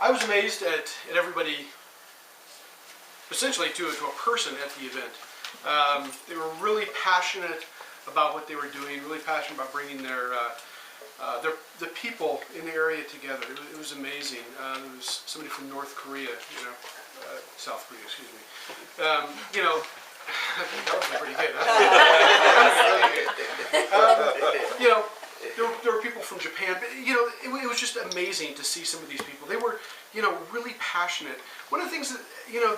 I was amazed at everybody, essentially to a person at the event. They were really passionate about what they were doing, really passionate about bringing the people in the area together. It was amazing. There was somebody from North Korea, South Korea, excuse me. That was pretty good. Huh? There were people from Japan, but it was just amazing to see some of these people. They were, really passionate. One of the things that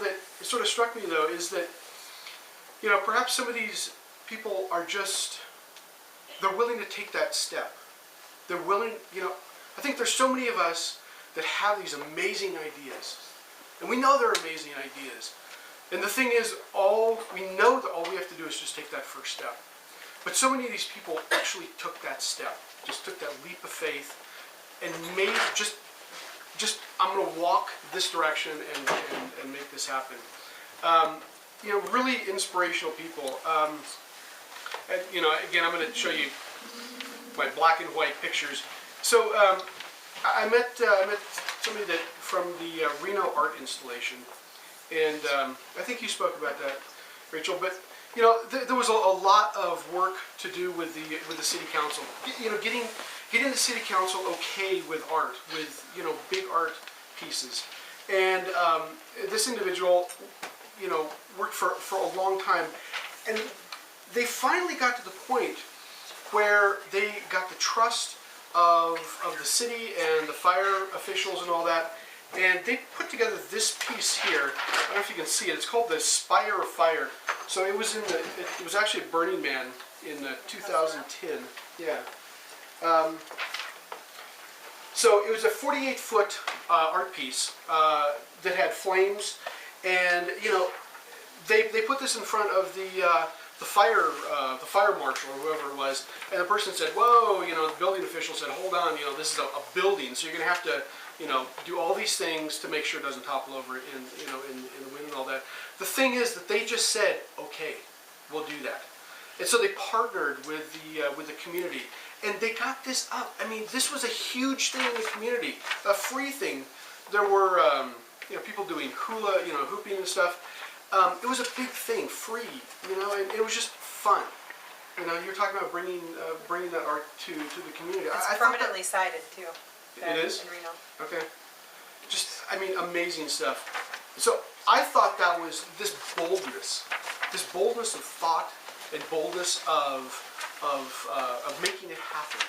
that sort of struck me though is that perhaps some of these people are they're willing to take that step. They're willing, I think there's so many of us that have these amazing ideas, and we know they're amazing ideas. And the thing is, we know that all we have to do is just take that first step. But so many of these people actually took that step, just took that leap of faith, and made just I'm going to walk this direction and make this happen. Really inspirational people. And, again, I'm going to show you my black and white pictures. So I met somebody from the Reno art installation, and I think you spoke about that, Rachel. But there was a lot of work to do with the city council. Getting the city council okay with art, with big art pieces, and this individual worked for a long time, and they finally got to the point where they got the trust of the city and the fire officials and all that, and they put together this piece here. I don't know if you can see it. It's called the Spire of Fire. So it was it was actually at Burning Man in 2010. Yeah. So it was a 48-foot art piece that had flames, and they put this in front of the fire marshal or whoever it was, and the person said, "Whoa!" The building official said, "Hold on, this is a building, so you're going to have to do all these things to make sure it doesn't topple over in the wind and all that." The thing is that they just said, "Okay, we'll do that," and so they partnered with the community, and they got this up. I mean, this was a huge thing in the community, a free thing. There were people doing hula, hooping and stuff. It was a big thing, free, and it was just fun. You're talking about bringing that art to the community. It's permanently sighted too. It is? In Reno. Okay. Amazing stuff. So I thought that was this boldness of thought and boldness of making it happen.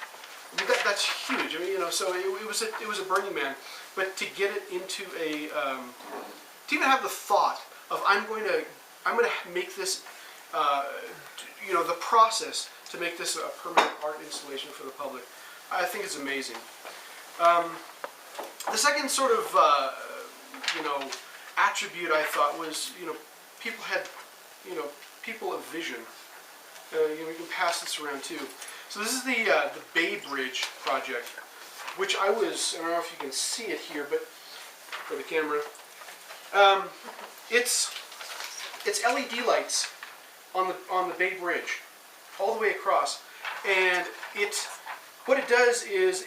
I mean, that's huge. I mean, so it was a Burning Man, but to get it into to even have the thought of I'm going to make this, the process to make this a permanent art installation for the public. I think it's amazing. The second sort of, attribute I thought was, people had, people of vision. We can pass this around too. So this is the Bay Bridge project, which I don't know if you can see it here, but for the camera, it's LED lights on the Bay Bridge, all the way across, and what it does is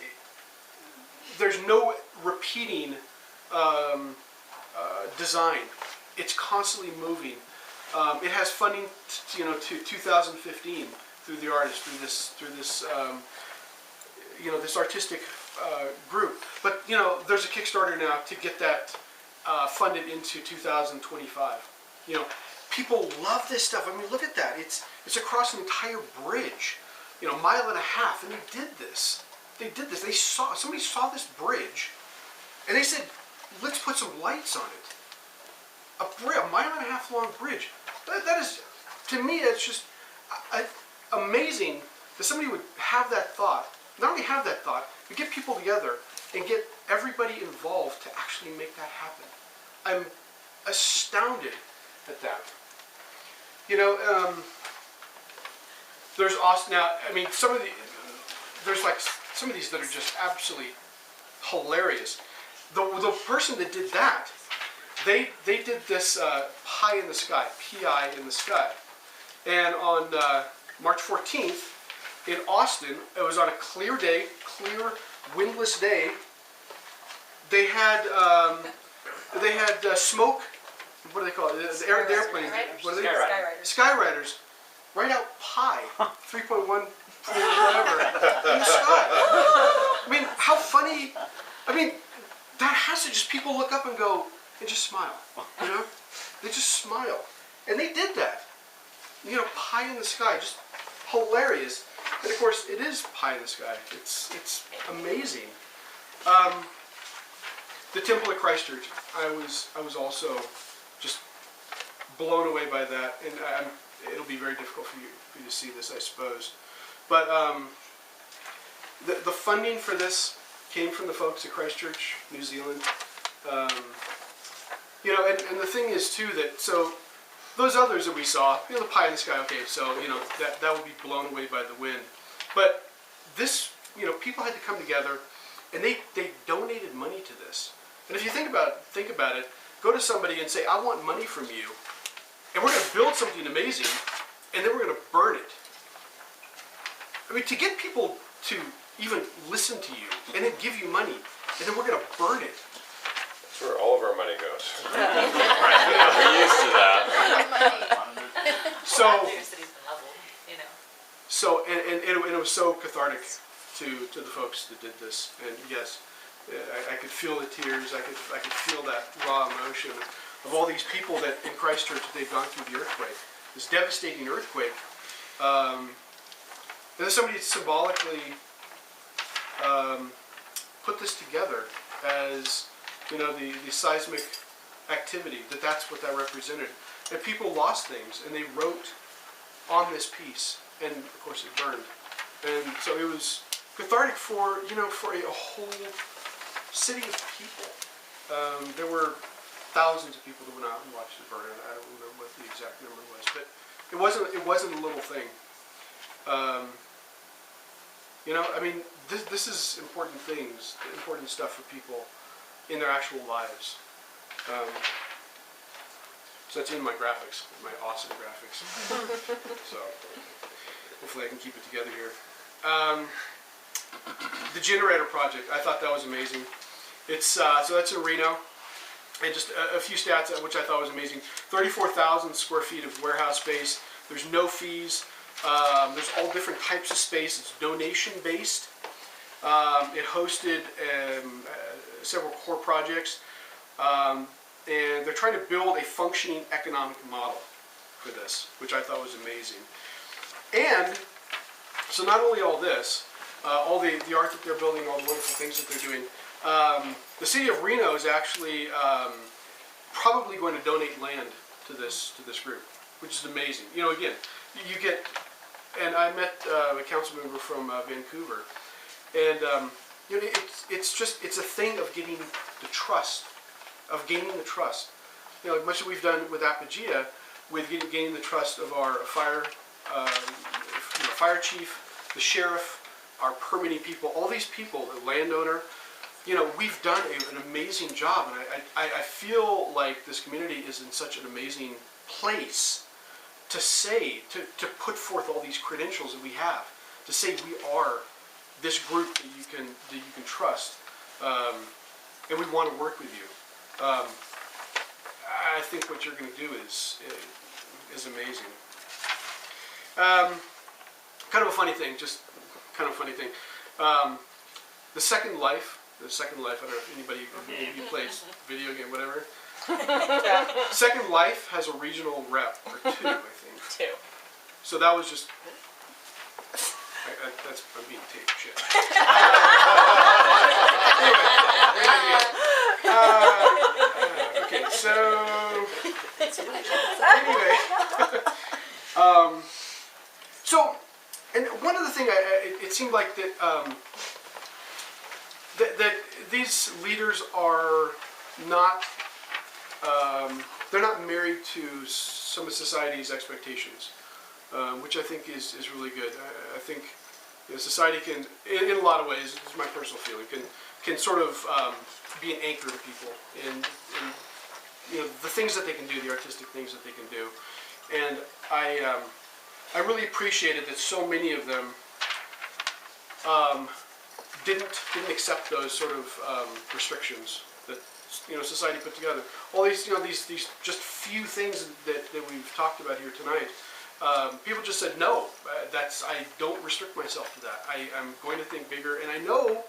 there's no repeating design. It's constantly moving. It has funding, to 2015 through the artist, through this this artistic group. But there's a Kickstarter now to get that funded into 2025. People love this stuff. I mean, look at that. It's across an entire bridge, mile and a half, and they did this. Somebody saw this bridge, and they said, "Let's put some lights on it." A mile and a half long bridge. That is, to me, it's just amazing that somebody would have that thought. Not only have that thought, but get people together and get everybody involved to actually make that happen. I'm astounded at that. There's also now. I mean, there's like some of these that are just absolutely hilarious. The person that did that, they did this pie in the sky, P-I in the sky, and on March 14th in Austin, it was on a clear day, clear windless day. they had smoke. What do they call it? The airplanes. What are they? Skywriters. Write out pi, 3.1 whatever in the sky. I mean, how funny. I mean, that has to just people look up and go and just smile. You know, they just smile, and they did that. You know, pie in the sky, just hilarious. And of course, it is pie in the sky. It's amazing. The Temple at Christ Church, I was also just blown away by that, and it'll be very difficult for you to see this, I suppose. But the funding for this came from the folks at Christ Church, New Zealand. You know, and the thing is too that so those others that we saw, you know, the pie in the sky. Okay, so you know that would be blown away by the wind. But this, you know, people had to come together, and they donated money to this. And if you think about it, go to somebody and say, I want money from you, and we're going to build something amazing, and then we're going to burn it. I mean, to get people to even listen to you, and then give you money, and then we're going to burn it. That's where all of our money goes. We're used to that. So, and it was so cathartic to the folks that did this, and yes, I could feel the tears. I could feel that raw emotion of all these people that in Christ Church that they've gone through the earthquake, this devastating earthquake. And then somebody symbolically put this together as, you know, the seismic activity. That's what that represented. And people lost things, and they wrote on this piece, and of course it burned. And so it was cathartic for, you know, for a whole city of people. There were thousands of people that went out and watched it burn. I don't remember what the exact number was, but it wasn't a little thing. You know, I mean, this is important things, important stuff for people in their actual lives. So that's in my graphics, my awesome graphics. So hopefully I can keep it together here. The generator project, I thought that was amazing. It's so that's in Reno, and just a few stats which I thought was amazing. 34,000 square feet of warehouse space. There's no fees. There's all different types of space. It's donation based. It hosted several core projects, and they're trying to build a functioning economic model for this, which I thought was amazing. And so not only all this, all the art that they're building, all the wonderful things that they're doing, the city of Reno is actually probably going to donate land to this group, which is amazing. You know, again, you get, and I met a council member from Vancouver, and you know, it's a thing of getting the trust, of gaining the trust. You know, like much that we've done with Apogaea, with gaining the trust of our fire chief, the sheriff, our permitting people, all these people, the landowner. You know, we've done an amazing job, and I feel like this community is in such an amazing place to say, to put forth all these credentials that we have, to say we are this group that you can trust, and we want to work with you. I think what you're going to do is amazing. Kind of a funny thing, just kind of a funny thing. The Second Life, I don't know if anybody who plays video game, whatever. Second Life has a regional rep, or two, I think. Two. So that was just, I'm being taped, shit. Okay, so, anyway. So, and one other thing, it seemed like that, that these leaders are not, they're not married to some of society's expectations, which I think is really good. I think, you know, society can, in a lot of ways, this is my personal feeling, can sort of be an anchor to people in you know, the things that they can do, the artistic things that they can do. And I really appreciated that so many of them didn't accept those sort of restrictions that society put together. All these these just few things that we've talked about here tonight. People just said no. I don't restrict myself to that. I'm going to think bigger, and I know,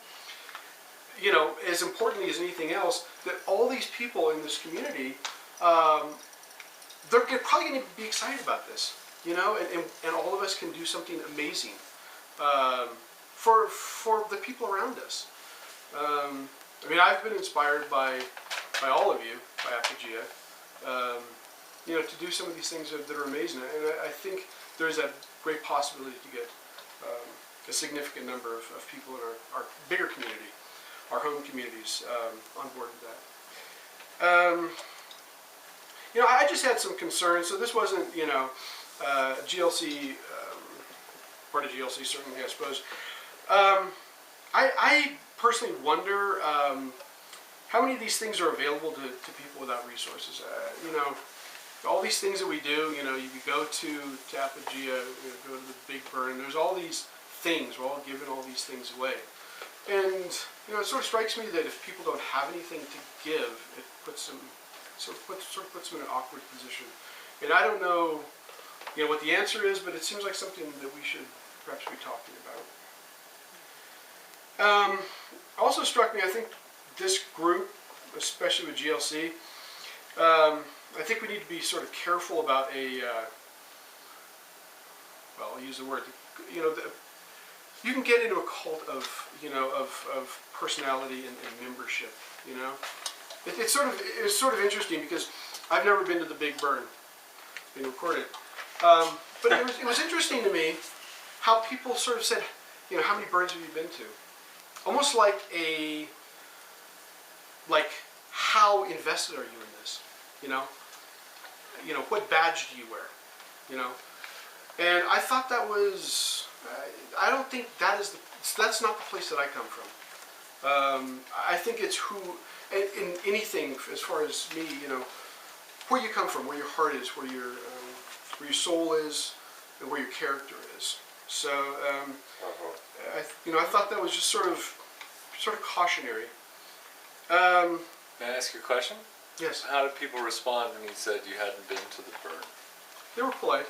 as importantly as anything else, that all these people in this community, they're probably going to be excited about this, and all of us can do something amazing for the people around us. I've been inspired by all of you, by Apogaea, to do some of these things that are amazing. And I think there's a great possibility to get a significant number of people in our bigger community, our home communities, on board with that. I just had some concerns. So this wasn't, GLC, part of GLC certainly, I suppose. I personally wonder how many of these things are available to people without resources. All these things that we do, you go to Apogaea, go to the Big Burn, there's all these things, we're all giving all these things away. And, it sort of strikes me that if people don't have anything to give, it puts them in an awkward position. And I don't know, what the answer is, but it seems like something that we should perhaps be talking about. Also struck me, I think this group, especially with GLC, I think we need to be sort of careful about I'll use the word, you can get into a cult of personality and membership, It's sort of interesting because I've never been to the Big Burn, being recorded. But it was interesting to me how people sort of said, how many burns have you been to? Almost like how invested are you in this? What badge do you wear? And I thought that was, I don't think that's not the place that I come from. I think it's in anything as far as me, where you come from, where your heart is, where your soul is, and where your character is. So, I thought that was just sort of cautionary. May I ask you a question? Yes. How did people respond when you said you hadn't been to the burn? They were polite.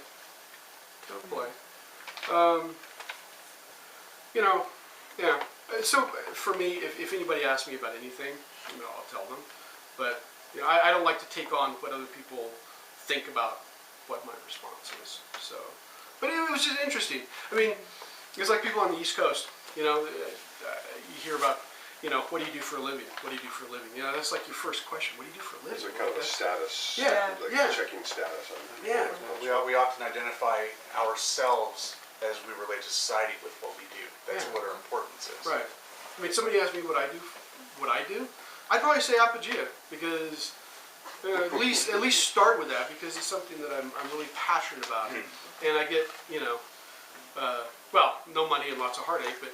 Yeah. So for me, if anybody asks me about anything, I'll tell them. But I don't like to take on what other people think about what my response is. So, but it was just interesting. It's like people on the East Coast. You hear about. What do you do for a living? What do you do for a living? That's like your first question. What do you do for a living? It's a kind of a status. Checking status on it. Yeah. We often identify ourselves as we relate to society with what we do. That's what our importance is. Right. Somebody asked me what I do. I'd probably say Apogaea because at least start with that because it's something that I'm really passionate about, and I get no money and lots of heartache, but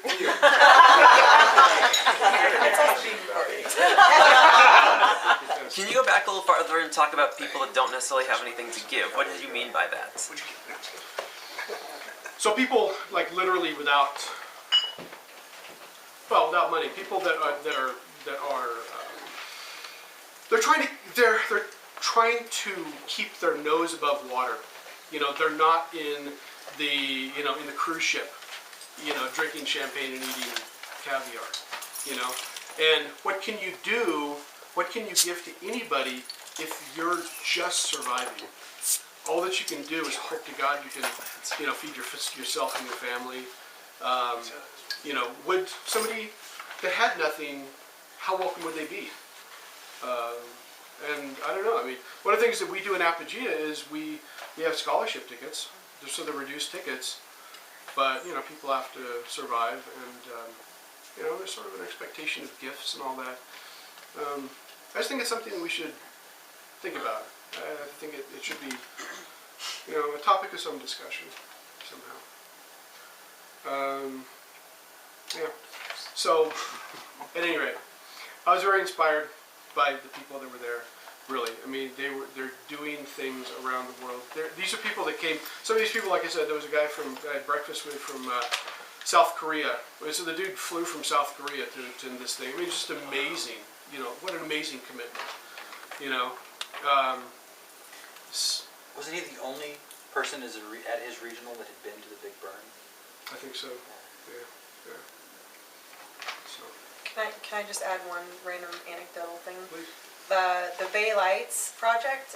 Can you go back a little farther and talk about people that don't necessarily have anything to give? What did you mean by that? So people literally without money, people that are they're trying to keep their nose above water. They're not in the in the cruise ship, drinking champagne and eating caviar, And what can you do? What can you give to anybody if you're just surviving? All that you can do is hope to God you can, feed yourself and your family. Would somebody that had nothing, how welcome would they be? And I don't know. One of the things that we do in Apogaea is we have scholarship tickets, so they're reduced tickets, but people have to survive, and there's sort of an expectation of gifts and all that. I just think it's something that we should think about. I think it should be, a topic of some discussion somehow. So, at any rate, I was very inspired by the people that were there. Really, they're doing things around the world. These are people that came. Some of these people, like I said, there was a guy I had breakfast with from South Korea. So the dude flew from South Korea to this thing. I mean, it's just amazing. You know, what an amazing commitment. You know, Wasn't he the only person at his regional that had been to the Big Burn? I think so. Yeah, yeah. So, Can I just add one random anecdotal thing? please. The Bay Lights project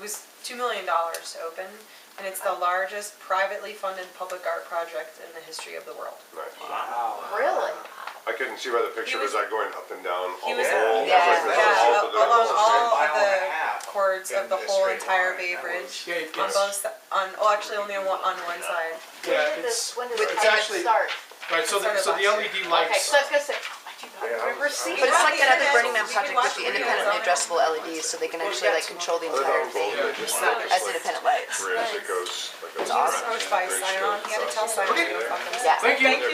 was $2 million to open, and it's the largest privately funded public art project in the history of the world. Nice. Wow. Really? I couldn't see by the picture, was that going up and down all He the was- whole? Yeah. It's like Yeah, all the along little- all mile of and a the half chords of in the a whole straight entire line. Bay That Bridge. Yeah, On it's, both, actually only on one side. yeah, When did it's, when does it's the project actually, start? right, so It the started last LED Okay, lights, so I was gonna say, I do not Yeah, I remember was- seeing But it's that. like that other Burning Man You project can with watch the the independently videos on addressable LEDs, so they can actually like control the Other entire than thing Golden, they just Yeah. have this, as like, independent lights. bridge that goes like a It's awesome. I was by Simon, he had to tell Simon to go fuck himself. Yeah. thank you. Thank you